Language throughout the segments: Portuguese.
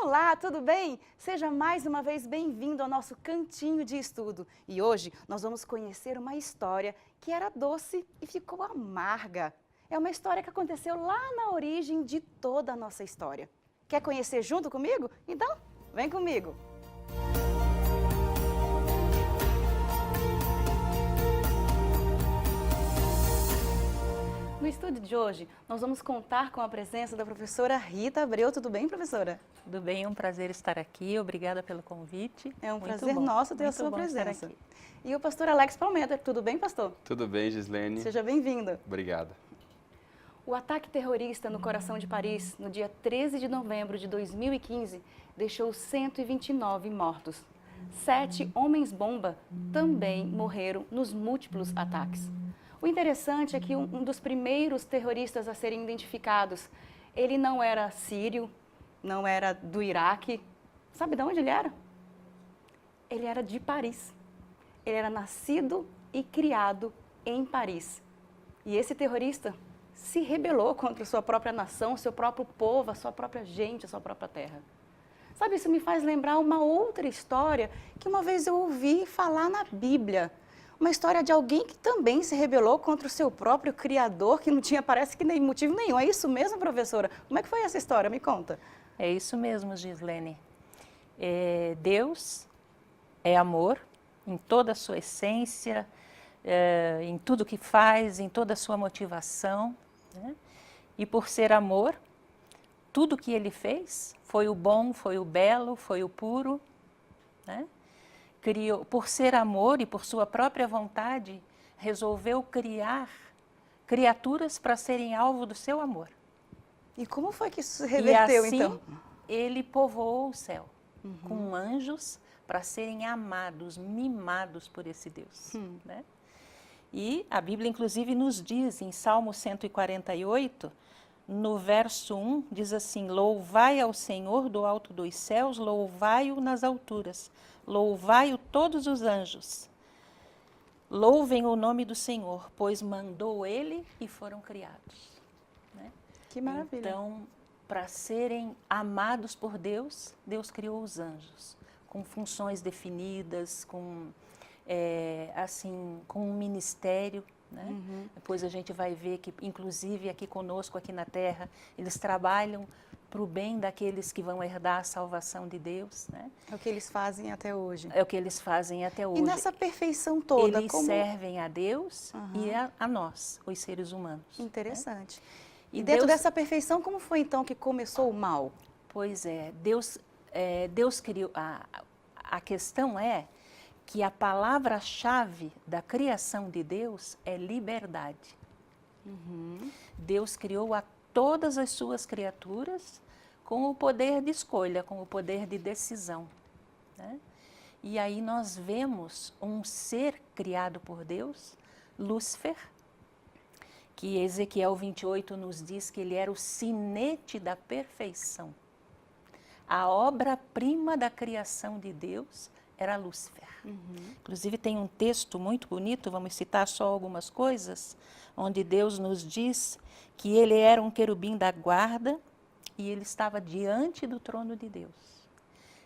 Olá, tudo bem? Seja mais uma vez bem-vindo ao nosso cantinho de estudo. E hoje nós vamos conhecer uma história que era doce e ficou amarga. É uma história que aconteceu lá na origem de toda a nossa história. Quer conhecer junto comigo? Então, vem comigo! No estúdio de hoje, nós vamos contar com a presença da professora Rita Abreu. Tudo bem, professora? Tudo bem, é um prazer estar aqui. Obrigada pelo convite. É um Muito prazer bom. nosso ter a Muito sua bom presença. estar aqui. E o pastor Alex Palmeta. Tudo bem, pastor? Tudo bem, Gislene? Seja bem-vindo. Obrigado. O ataque terrorista no coração de Paris, no dia 13 de novembro de 2015, deixou 129 mortos. 7 homens-bomba também morreram nos múltiplos ataques. O interessante é que um dos primeiros terroristas a serem identificados, ele não era sírio, não era do Iraque. Sabe de onde ele era? Ele era de Paris. Ele era nascido e criado em Paris. E esse terrorista se rebelou contra sua própria nação, seu próprio povo, a sua própria gente, a sua própria terra. Sabe, isso me faz lembrar uma outra história que uma vez eu ouvi falar na Bíblia. Uma história de alguém que também se rebelou contra o seu próprio Criador, que não tinha, parece que nem motivo nenhum. É isso mesmo, professora? Como é que foi essa história? Me conta. É isso mesmo, Gislene. Deus é amor em toda a sua essência, em tudo que faz, em toda a sua motivação, né? E por ser amor, tudo que Ele fez foi o bom, foi o belo, foi o puro, né? Criou, por ser amor e por sua própria vontade, resolveu criar criaturas para serem alvo do seu amor. E como foi que isso se reverteu, e assim, então? Ele povoou o céu com anjos para serem amados, mimados por esse Deus. Né? E a Bíblia, inclusive, nos diz, em Salmo 148, no verso 1, diz assim: louvai ao Senhor do alto dos céus, louvai-o nas alturas, louvai-o todos os anjos. Louvem o nome do Senhor, pois mandou Ele e foram criados. Né? Que maravilha. Então, para serem amados por Deus, Deus criou os anjos, com funções definidas, com um ministério. Né? Depois a gente vai ver que, inclusive aqui conosco, aqui na Terra, eles trabalham para o bem daqueles que vão herdar a salvação de Deus. Né? É o que eles fazem até hoje. É o que eles fazem até hoje. E nessa perfeição toda, eles servem a Deus e a nós, os seres humanos. Interessante. Né? E dentro dessa perfeição, como foi então que começou o mal? Pois é, Deus criou. A questão é que a palavra-chave da criação de Deus é liberdade. Deus criou a todas as suas criaturas com o poder de escolha, com o poder de decisão. Né? E aí nós vemos um ser criado por Deus, Lúcifer, que Ezequiel 28 nos diz que ele era o sinete da perfeição. A obra-prima da criação de Deus era Lúcifer. Inclusive tem um texto muito bonito, vamos citar só algumas coisas, onde Deus nos diz que ele era um querubim da guarda e ele estava diante do trono de Deus.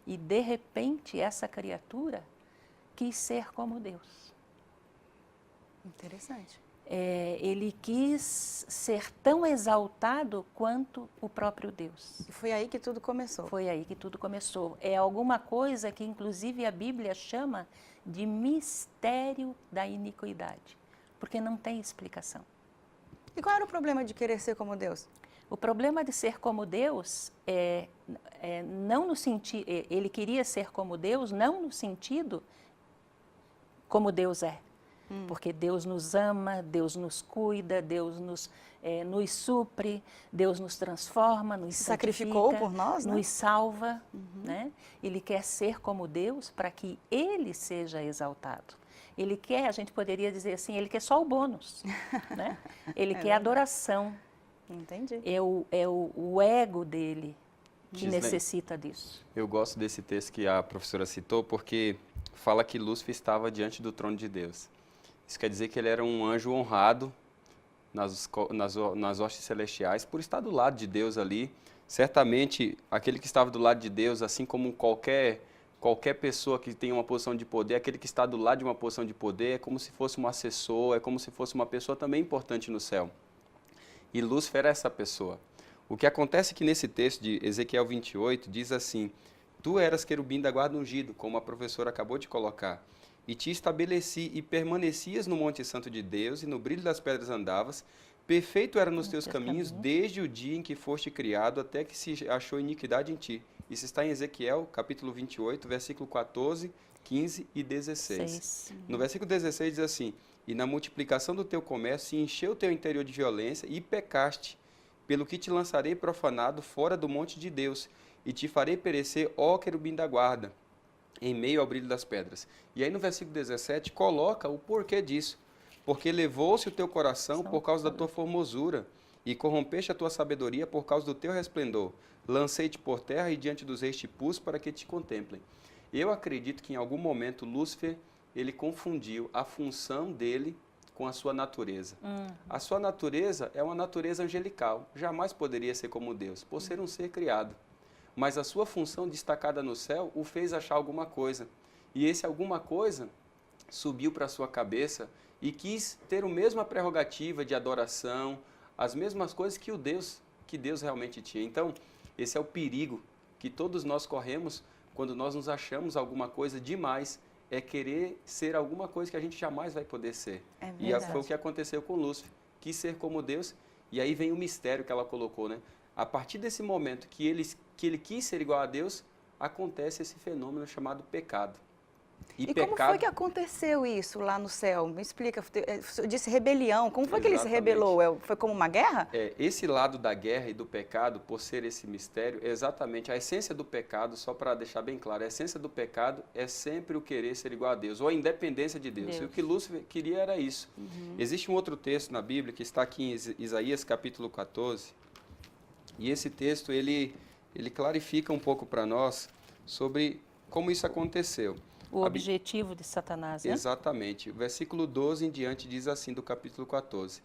E de repente essa criatura quis ser como Deus. Interessante. Ele quis ser tão exaltado quanto o próprio Deus. E foi aí que tudo começou. Foi aí que tudo começou. É alguma coisa que inclusive a Bíblia chama de mistério da iniquidade, porque não tem explicação. E qual era o problema de querer ser como Deus? O problema de ser como Deus não no sentido, ele queria ser como Deus, não no sentido como Deus é. Porque Deus nos ama, Deus nos cuida, Deus nos supre, Deus nos transforma, nos sacrificou por nós, né? Nos salva. Né? Ele quer ser como Deus para que Ele seja exaltado. Ele quer, a gente poderia dizer assim, Ele quer só o bônus. Né? Ele quer adoração. Entendi. É o ego dele que Gislene, necessita disso. Eu gosto desse texto que a professora citou, porque fala que Lúcifer estava diante do trono de Deus. Isso quer dizer que ele era um anjo honrado nas hostes celestiais por estar do lado de Deus ali, Certamente, aquele que estava do lado de Deus, assim como qualquer pessoa que tem uma posição de poder, aquele que está do lado de uma posição de poder, é como se fosse um assessor, é como se fosse uma pessoa também importante no céu. E Lúcifer era essa pessoa. O que acontece é que nesse texto de Ezequiel 28 diz assim: Tu eras querubim da guarda ungido, como a professora acabou de colocar, e te estabeleci e permanecias no Monte Santo de Deus, e no brilho das pedras andavas. Perfeito era nos teus caminhos, desde o dia em que foste criado, até que se achou iniquidade em ti. Isso está em Ezequiel, capítulo 28, versículo 14, 15 e 16. No versículo 16 diz assim: E na multiplicação do teu comércio se encheu o teu interior de violência e pecaste, pelo que te lançarei profanado fora do monte de Deus, e te farei perecer, ó querubim da guarda, em meio ao brilho das pedras. E aí no versículo 17 coloca o porquê disso. Porque levou-se o teu coração por causa da tua formosura, e corrompeste a tua sabedoria por causa do teu resplendor. Lancei-te por terra e diante dos reis te pus para que te contemplem. Eu acredito que em algum momento Lúcifer, ele confundiu a função dele com a sua natureza. A sua natureza é uma natureza angelical, jamais poderia ser como Deus, por ser um ser criado. Mas a sua função destacada no céu o fez achar alguma coisa. E esse alguma coisa subiu para a sua cabeça e quis ter a mesma prerrogativa de adoração, as mesmas coisas que Deus realmente tinha. Então, esse é o perigo que todos nós corremos quando nós nos achamos alguma coisa demais, é querer ser alguma coisa que a gente jamais vai poder ser. E foi o que aconteceu com Lúcifer, quis ser como Deus, e aí vem o mistério que ela colocou, né? A partir desse momento que ele quis ser igual a Deus, acontece esse fenômeno chamado pecado. E como foi que aconteceu isso lá no céu? Me explica, eu disse rebelião, como foi que ele se rebelou? Foi como uma guerra? Esse lado da guerra e do pecado, por ser esse mistério, é exatamente a essência do pecado, só para deixar bem claro, a essência do pecado é sempre o querer ser igual a Deus, ou a independência de Deus. E o que Lúcifer queria era isso. Existe um outro texto na Bíblia, que está aqui em Isaías capítulo 14, e esse texto ele clarifica um pouco para nós sobre como isso aconteceu. O objetivo de Satanás, né? Exatamente. O versículo 12 em diante diz assim, do capítulo 14.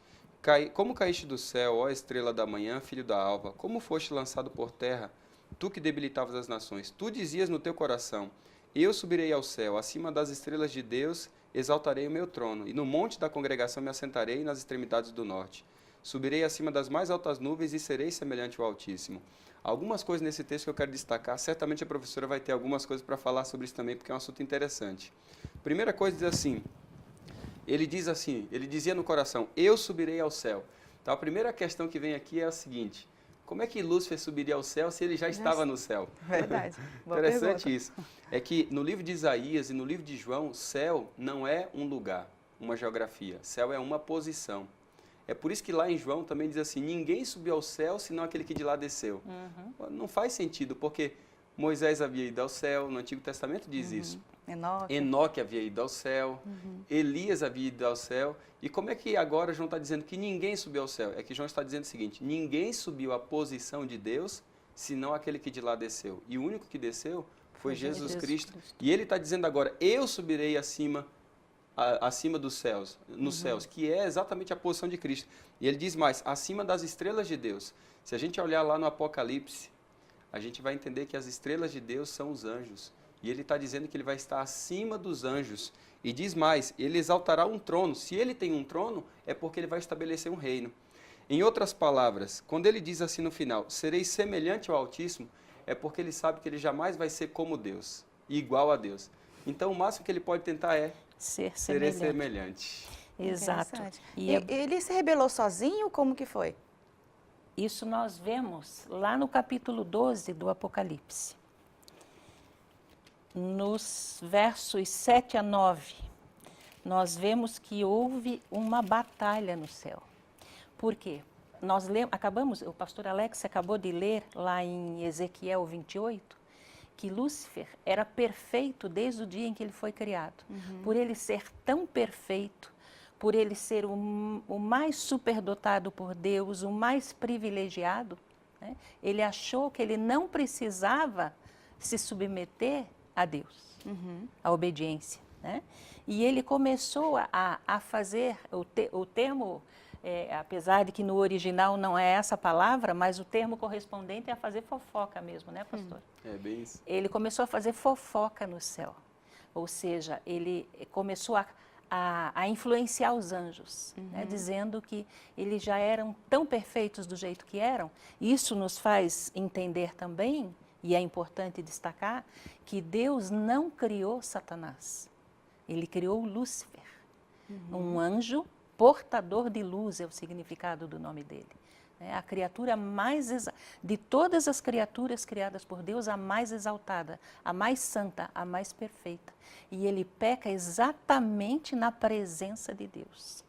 Como caíste do céu, ó estrela da manhã, filho da alva, como foste lançado por terra, tu que debilitavas as nações. Tu dizias no teu coração, eu subirei ao céu, acima das estrelas de Deus exaltarei o meu trono, e no monte da congregação me assentarei nas extremidades do norte. Subirei acima das mais altas nuvens e serei semelhante ao Altíssimo. Algumas coisas nesse texto que eu quero destacar, certamente a professora vai ter algumas coisas para falar sobre isso também, porque é um assunto interessante. Primeira coisa diz assim, ele dizia no coração, eu subirei ao céu. Então a primeira questão que vem aqui é a seguinte, como é que Lúcifer subiria ao céu se ele já estava no céu? Verdade. Interessante isso. É que no livro de Isaías e no livro de João, céu não é um lugar, uma geografia, céu é uma posição. É por isso que lá em João também diz assim, ninguém subiu ao céu senão aquele que de lá desceu. Não faz sentido, porque Moisés havia ido ao céu, no Antigo Testamento diz isso. Enoque havia ido ao céu, Elias havia ido ao céu. E como é que agora João está dizendo que ninguém subiu ao céu? É que João está dizendo o seguinte, ninguém subiu à posição de Deus senão aquele que de lá desceu. E o único que desceu foi Jesus Cristo. E ele está dizendo agora, eu subirei acima dos céus, nos céus, que é exatamente a posição de Cristo. E ele diz mais, acima das estrelas de Deus. Se a gente olhar lá no Apocalipse, a gente vai entender que as estrelas de Deus são os anjos. E ele está dizendo que ele vai estar acima dos anjos. E diz mais, ele exaltará um trono. Se ele tem um trono, é porque ele vai estabelecer um reino. Em outras palavras, quando ele diz assim no final, serei semelhante ao Altíssimo, é porque ele sabe que ele jamais vai ser como Deus, igual a Deus. Então o máximo que ele pode tentar é ser semelhante. Exato. E ele se rebelou sozinho? Como que foi? Isso nós vemos lá no capítulo 12 do Apocalipse. Nos versos 7 a 9, nós vemos que houve uma batalha no céu. Por quê? Nós o pastor Alex acabou de ler lá em Ezequiel 28, que Lúcifer era perfeito desde o dia em que ele foi criado. Por ele ser tão perfeito, por ele ser o mais superdotado por Deus, o mais privilegiado, né? Ele achou que ele não precisava se submeter a Deus, a obediência, né? E ele começou a fazer, o termo apesar de que no original não é essa palavra, mas o termo correspondente é a fazer fofoca mesmo, né, pastor? É bem isso. Ele começou a fazer fofoca no céu, ou seja, ele começou a influenciar os anjos, né, dizendo que eles já eram tão perfeitos do jeito que eram. Isso nos faz entender também, e é importante destacar, que Deus não criou Satanás, ele criou Lúcifer, um anjo portador de luz é o significado do nome dele. A criatura de todas as criaturas criadas por Deus, a mais exaltada, a mais santa, a mais perfeita. E ele peca exatamente na presença de Deus.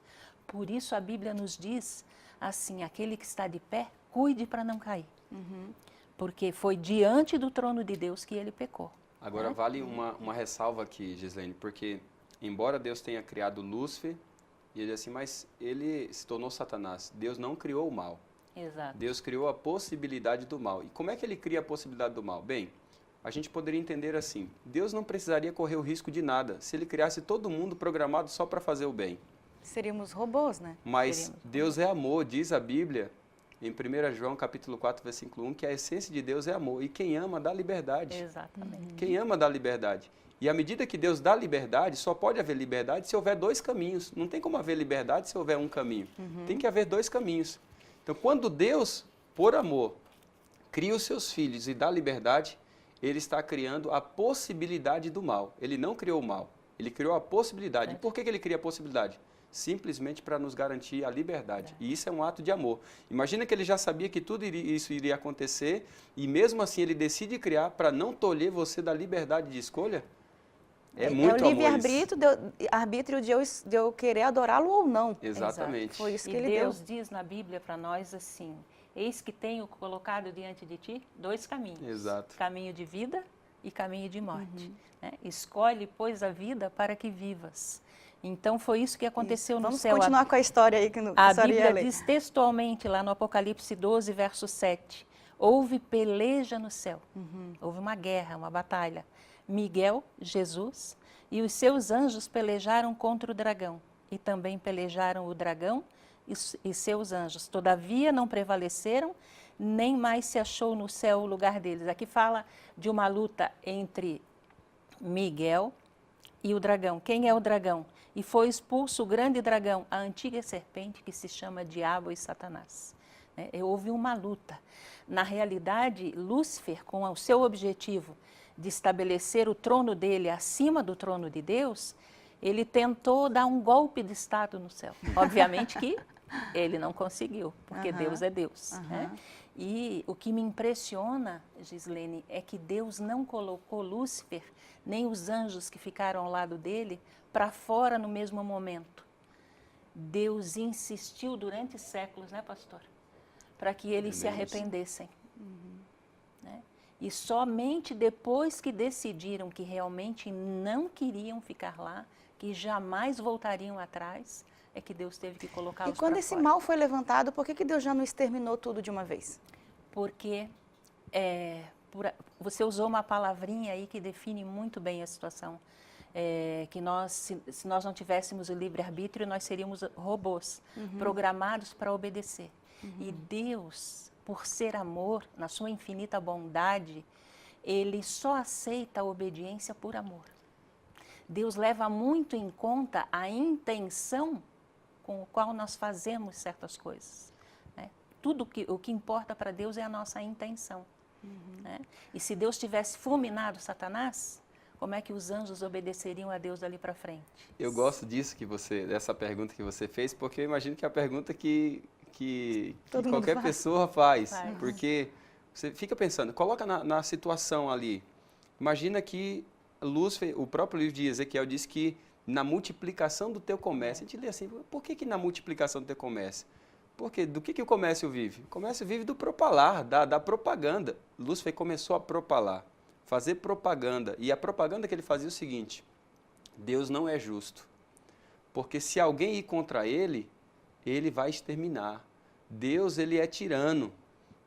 Por isso a Bíblia nos diz assim, aquele que está de pé, cuide para não cair. Porque foi diante do trono de Deus que ele pecou. Agora vale uma ressalva aqui, Gislene, porque embora Deus tenha criado Lúcifer, e ele assim, mas ele se tornou Satanás. Deus não criou o mal. Exato. Deus criou a possibilidade do mal. E como é que ele cria a possibilidade do mal? Bem, a gente poderia entender assim, Deus não precisaria correr o risco de nada se ele criasse todo mundo programado só para fazer o bem. Seríamos robôs, né? Mas Deus é amor, diz a Bíblia, em 1 João capítulo 4, versículo 1, que a essência de Deus é amor. E quem ama dá liberdade. Exatamente. Quem ama dá liberdade. E à medida que Deus dá liberdade, só pode haver liberdade se houver dois caminhos. Não tem como haver liberdade se houver um caminho. Tem que haver dois caminhos. Então, quando Deus, por amor, cria os seus filhos e dá liberdade, ele está criando a possibilidade do mal. Ele não criou o mal, ele criou a possibilidade. E por que ele cria a possibilidade? Simplesmente para nos garantir a liberdade. E isso é um ato de amor. Imagina que ele já sabia que tudo isso iria acontecer e mesmo assim ele decide criar para não tolher você da liberdade de escolha? É muito amor. É o livre-arbítrio de eu querer adorá-lo ou não. Exatamente. Exato. Foi isso que e ele Deus deu. diz na Bíblia para nós assim, eis que tenho colocado diante de ti dois caminhos. Exato. Caminho de vida e caminho de morte. Né? Escolhe, pois, a vida para que vivas. Então, foi isso que aconteceu no céu. Vamos continuar com a história aí que a Bíblia diz textualmente lá no Apocalipse 12, verso 7, houve peleja no céu, houve uma guerra, uma batalha. Miguel, Jesus, e os seus anjos pelejaram contra o dragão, e também pelejaram o dragão e seus anjos. Todavia não prevaleceram, nem mais se achou no céu o lugar deles. Aqui fala de uma luta entre Miguel e o dragão. Quem é o dragão? E foi expulso o grande dragão, a antiga serpente que se chama Diabo e Satanás. Houve uma luta. Na realidade, Lúcifer, com o seu objetivo de estabelecer o trono dele acima do trono de Deus, ele tentou dar um golpe de Estado no céu. Obviamente que ele não conseguiu, porque Deus é Deus. Né? E o que me impressiona, Gislene, é que Deus não colocou Lúcifer, nem os anjos que ficaram ao lado dele, para fora no mesmo momento. Deus insistiu durante séculos, né, pastor? Para que eles se arrependessem. Né? E somente depois que decidiram que realmente não queriam ficar lá, que jamais voltariam atrás, é que Deus teve que colocá-los para fora. E quando esse mal foi levantado, por que Deus já não exterminou tudo de uma vez? Porque você usou uma palavrinha aí que define muito bem a situação. Que se nós não tivéssemos o livre-arbítrio, nós seríamos robôs, programados para obedecer. E Deus, por ser amor, na sua infinita bondade, Ele só aceita a obediência por amor. Deus leva muito em conta a intenção com a qual nós fazemos certas coisas. Né? O que importa para Deus é a nossa intenção. Né? E se Deus tivesse fulminado Satanás, como é que os anjos obedeceriam a Deus dali para frente? Eu gosto disso dessa pergunta que você fez, porque eu imagino que é a pergunta que qualquer pessoa faz. Porque você fica pensando, coloca na situação ali. Imagina que Lúcifer, o próprio livro de Ezequiel diz que na multiplicação do teu comércio, a gente lê assim, por que na multiplicação do teu comércio? Porque do que o comércio vive? O comércio vive do propalar, da propaganda. Lúcifer começou a propalar, fazer propaganda. E a propaganda que ele fazia é o seguinte, Deus não é justo. Porque se alguém ir contra ele, ele vai exterminar. Deus, ele é tirano.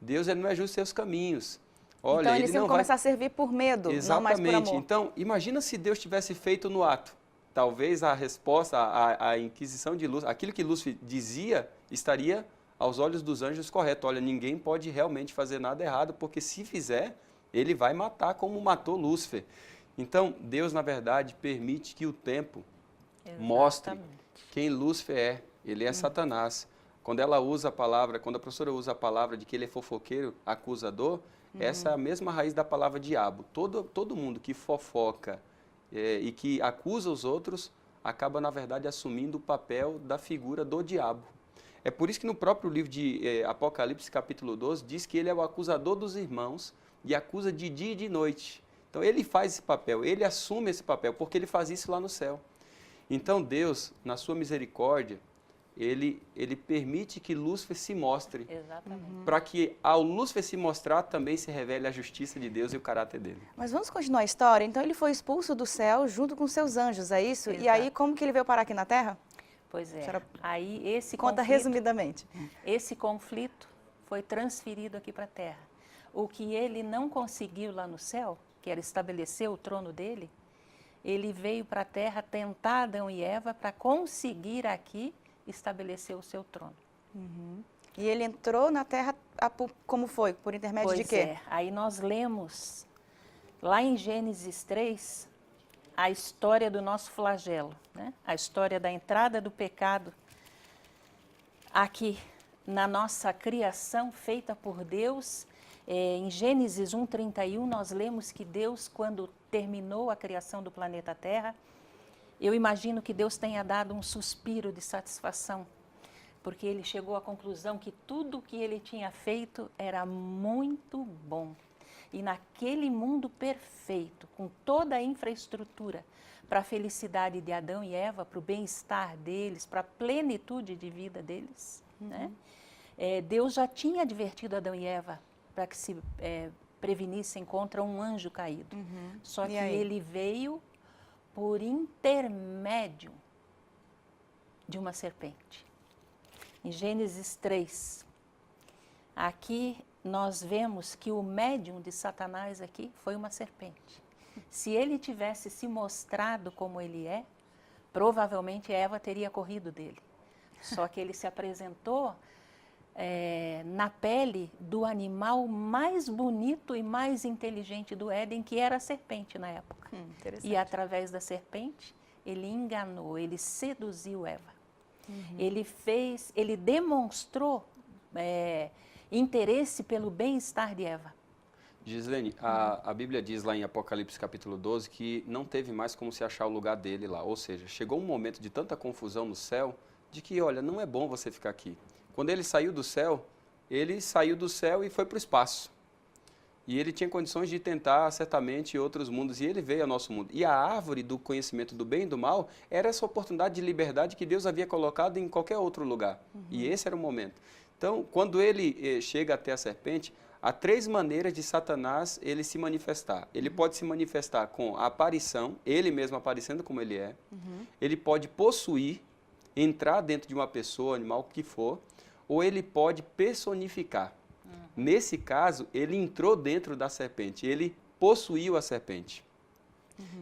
Deus, ele não é justo em seus caminhos. Olha, então eles iam começar a servir por medo, exatamente. Não mais por amor. Então, imagina se Deus tivesse feito no ato. talvez a resposta, a inquisição de Lúcifer, aquilo que Lúcifer dizia, estaria aos olhos dos anjos correto. Olha, ninguém pode realmente fazer nada errado, porque se fizer, ele vai matar como matou Lúcifer. Então, Deus, na verdade, permite que o tempo mostre quem Lúcifer é. Ele é Satanás. Quando ela usa a palavra, quando a professora usa a palavra de que ele é fofoqueiro, acusador, essa é a mesma raiz da palavra diabo. Todo mundo que fofoca e que acusa os outros, acaba, na verdade, assumindo o papel da figura do diabo. É por isso que no próprio livro de Apocalipse, capítulo 12, diz que ele é o acusador dos irmãos e acusa de dia e de noite. Então, ele faz esse papel, ele assume esse papel, porque ele faz isso lá no céu. Então, Deus, na sua misericórdia, ele permite que Lúcifer se mostre. Exatamente. Para que, ao Lúcifer se mostrar, também se revele a justiça de Deus e o caráter dele. Mas vamos continuar a história? Então, ele foi expulso do céu junto com seus anjos, é isso? Exato. E aí, como que ele veio parar aqui na Terra? Pois é. Senhora, Aí esse conta conflito, resumidamente. esse conflito foi transferido aqui para a Terra. O que ele não conseguiu lá no céu, que era estabelecer o trono dele, ele veio para a Terra tentar Adão e Eva para conseguir aqui estabelecer o seu trono. E ele entrou na Terra, como foi? Por intermédio de Pois quê? é. Aí nós lemos lá em Gênesis 3 a história do nosso flagelo, né? A história da entrada do pecado aqui na nossa criação feita por Deus. Em Gênesis 1:31 nós lemos que Deus, quando terminou a criação do planeta Terra, eu imagino que Deus tenha dado um suspiro de satisfação, porque ele chegou à conclusão que tudo o que ele tinha feito era muito bom. E naquele mundo perfeito, com toda a infraestrutura para a felicidade de Adão e Eva, para o bem-estar deles, para a plenitude de vida deles, né? Deus já tinha advertido Adão e Eva para que se prevenissem contra um anjo caído. Só E que aí? ele veio por intermédio de uma serpente. Em Gênesis 3, aqui nós vemos que o médium de Satanás aqui foi uma serpente. Se ele tivesse se mostrado como ele é, provavelmente Eva teria corrido dele. Só que ele se apresentou na pele do animal mais bonito e mais inteligente do Éden, que era a serpente na época. Interessante. E através da serpente, ele enganou, ele seduziu Eva. Ele demonstrou interesse pelo bem-estar de Eva. Gislene, a Bíblia diz lá em Apocalipse capítulo 12 que não teve mais como se achar o lugar dele lá. Ou seja, chegou um momento de tanta confusão no céu, de que, olha, não é bom você ficar aqui. Quando ele saiu do céu e foi para o espaço. E ele tinha condições de tentar, certamente, outros mundos, e ele veio ao nosso mundo. E a árvore do conhecimento do bem e do mal era essa oportunidade de liberdade que Deus havia colocado em qualquer outro lugar. E esse era o momento. Então, quando ele chega até a serpente, há 3 maneiras de Satanás ele se manifestar. Ele pode se manifestar com a aparição, ele mesmo aparecendo como ele é. Ele pode possuir, entrar dentro de uma pessoa, animal, o que for, ou ele pode personificar. Nesse caso, ele entrou dentro da serpente, ele possuiu a serpente.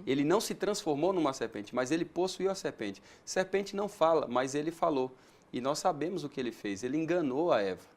Ele não se transformou numa serpente, mas ele possuiu a serpente. Serpente não fala, mas ele falou. E nós sabemos o que ele fez, ele enganou a Eva.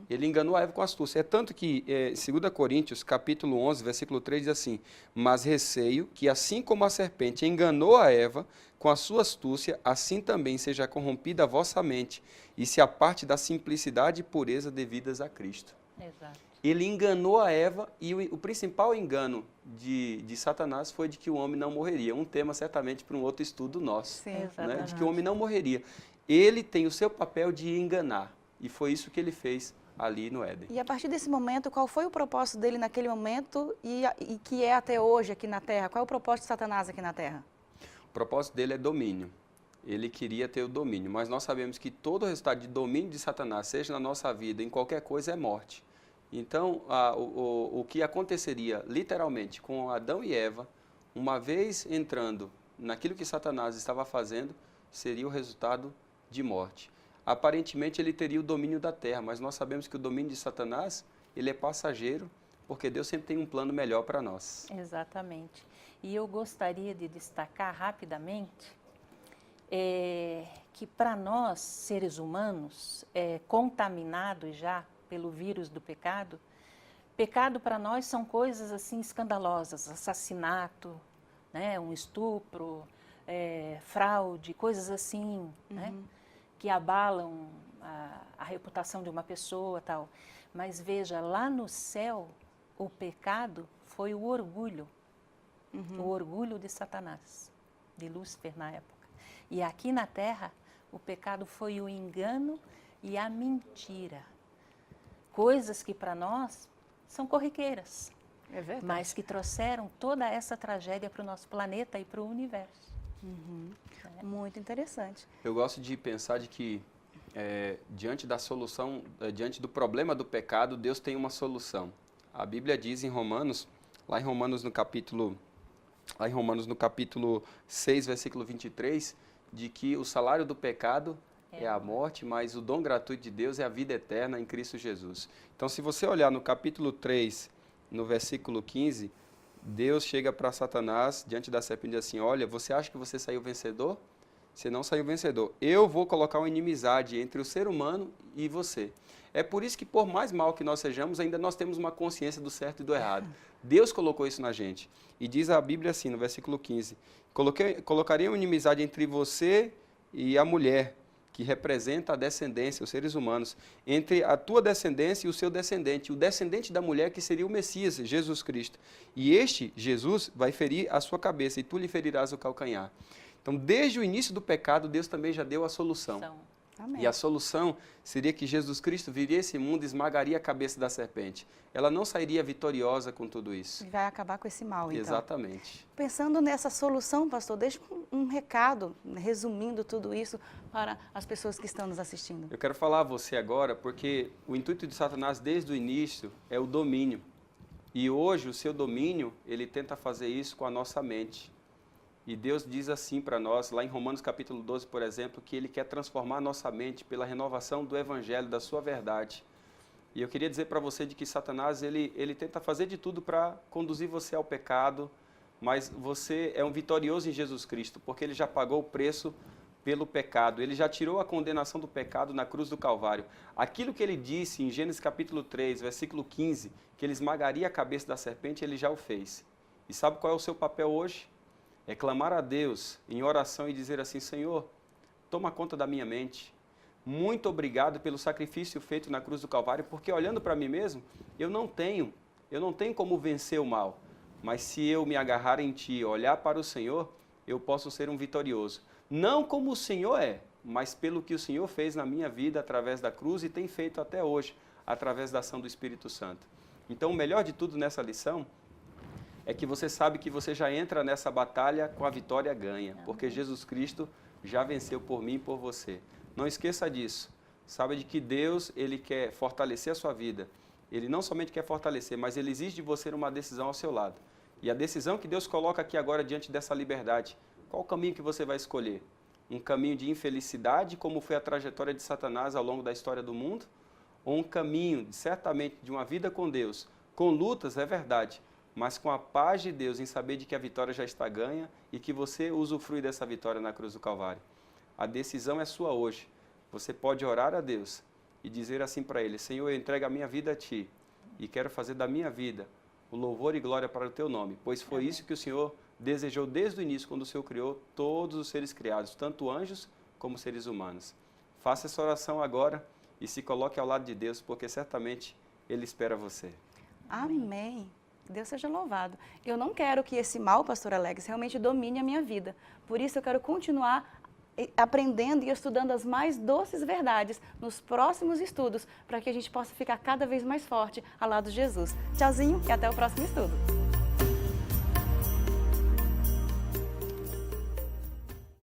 Ele enganou a Eva com astúcia. É tanto que 2 Coríntios, capítulo 11, versículo 3, diz assim: mas receio que assim como a serpente enganou a Eva com a sua astúcia, assim também seja corrompida a vossa mente, e se aparte da simplicidade e pureza devidas a Cristo. Exato. Ele enganou a Eva, e o principal engano de Satanás foi de que o homem não morreria. Um tema certamente para um outro estudo nosso, Sim. né? Exatamente. De que o homem não morreria. Ele tem o seu papel de enganar, e foi isso que ele fez ali no Éden. E a partir desse momento, qual foi o propósito dele naquele momento e que é até hoje aqui na Terra? Qual é o propósito de Satanás aqui na Terra? O propósito dele é domínio. Ele queria ter o domínio, mas nós sabemos que todo o resultado de domínio de Satanás, seja na nossa vida, em qualquer coisa, é morte. Então, o que aconteceria literalmente com Adão e Eva, uma vez entrando naquilo que Satanás estava fazendo, seria o resultado de morte. Aparentemente ele teria o domínio da terra, mas nós sabemos que o domínio de Satanás, ele é passageiro, porque Deus sempre tem um plano melhor para nós. Exatamente. E eu gostaria de destacar rapidamente que para nós, seres humanos, contaminados já pelo vírus do pecado, pecado para nós são coisas assim escandalosas, assassinato, né, um estupro, fraude, coisas assim, né, que abalam a reputação de uma pessoa, tal. Mas veja, lá no céu, o pecado foi o orgulho de Satanás, de Lúcifer na época. E aqui na terra, o pecado foi o engano e a mentira. Coisas que para nós são corriqueiras, mas que trouxeram toda essa tragédia para o nosso planeta e para o universo. Muito interessante. Eu gosto de pensar de que diante da solução, diante do problema do pecado, Deus tem uma solução. A Bíblia diz em Romanos, lá em Romanos no capítulo 6, versículo 23, de que o salário do pecado é a morte, mas o dom gratuito de Deus é a vida eterna em Cristo Jesus. Então, se você olhar no capítulo 3, no versículo 15, Deus chega para Satanás, diante da serpente, e diz assim, olha, você acha que você saiu vencedor? Você não saiu vencedor. Eu vou colocar uma inimizade entre o ser humano e você. É por isso que, por mais mal que nós sejamos, ainda nós temos uma consciência do certo e do errado. Deus colocou isso na gente. E diz a Bíblia assim, no versículo 15, colocarei uma inimizade entre você e a mulher, que representa a descendência, os seres humanos, entre a tua descendência e o seu descendente, o descendente da mulher que seria o Messias, Jesus Cristo. E este, Jesus, vai ferir a sua cabeça e tu lhe ferirás o calcanhar. Então, desde o início do pecado, Deus também já deu a solução. Amém. E a solução seria que Jesus Cristo viria a esse mundo e esmagaria a cabeça da serpente. Ela não sairia vitoriosa com tudo isso. E vai acabar com esse mal, então. Exatamente. Pensando nessa solução, pastor, deixa um recado, resumindo tudo isso para as pessoas que estão nos assistindo. Eu quero falar a você agora, porque o intuito de Satanás desde o início é o domínio. E hoje o seu domínio, ele tenta fazer isso com a nossa mente. E Deus diz assim para nós, lá em Romanos capítulo 12, por exemplo, que Ele quer transformar a nossa mente pela renovação do Evangelho, da sua verdade. E eu queria dizer para você de que Satanás, ele tenta fazer de tudo para conduzir você ao pecado, mas você é um vitorioso em Jesus Cristo, porque Ele já pagou o preço pelo pecado. Ele já tirou a condenação do pecado na cruz do Calvário. Aquilo que Ele disse em Gênesis capítulo 3, versículo 15, que Ele esmagaria a cabeça da serpente, Ele já o fez. E sabe qual é o seu papel hoje? É clamar a Deus em oração e dizer assim, Senhor, toma conta da minha mente. Muito obrigado pelo sacrifício feito na cruz do Calvário, porque olhando para mim mesmo, eu não tenho como vencer o mal. Mas se eu me agarrar em Ti, olhar para o Senhor, eu posso ser um vitorioso. Não como o Senhor é, mas pelo que o Senhor fez na minha vida através da cruz e tem feito até hoje, através da ação do Espírito Santo. Então, o melhor de tudo nessa lição é que você sabe que você já entra nessa batalha com a vitória ganha, porque Jesus Cristo já venceu por mim e por você. Não esqueça disso. Sabe de que Deus, Ele quer fortalecer a sua vida. Ele não somente quer fortalecer, mas Ele exige de você uma decisão ao seu lado. E a decisão que Deus coloca aqui agora diante dessa liberdade, qual o caminho que você vai escolher? Um caminho de infelicidade, como foi a trajetória de Satanás ao longo da história do mundo? Ou um caminho, certamente, de uma vida com Deus, com lutas, é verdade, mas com a paz de Deus em saber de que a vitória já está ganha e que você usufrui dessa vitória na cruz do Calvário. A decisão é sua hoje. Você pode orar a Deus e dizer assim para Ele, Senhor, eu entrego a minha vida a Ti e quero fazer da minha vida o louvor e glória para o Teu nome, pois foi isso que o Senhor desejou desde o início, quando o Senhor criou todos os seres criados, tanto anjos como seres humanos. Faça essa oração agora e se coloque ao lado de Deus, porque certamente Ele espera você. Amém. Deus seja louvado. Eu não quero que esse mal, pastor Alex, realmente domine a minha vida. Por isso eu quero continuar aprendendo e estudando as mais doces verdades nos próximos estudos, para que a gente possa ficar cada vez mais forte ao lado de Jesus. Tchauzinho e até o próximo estudo.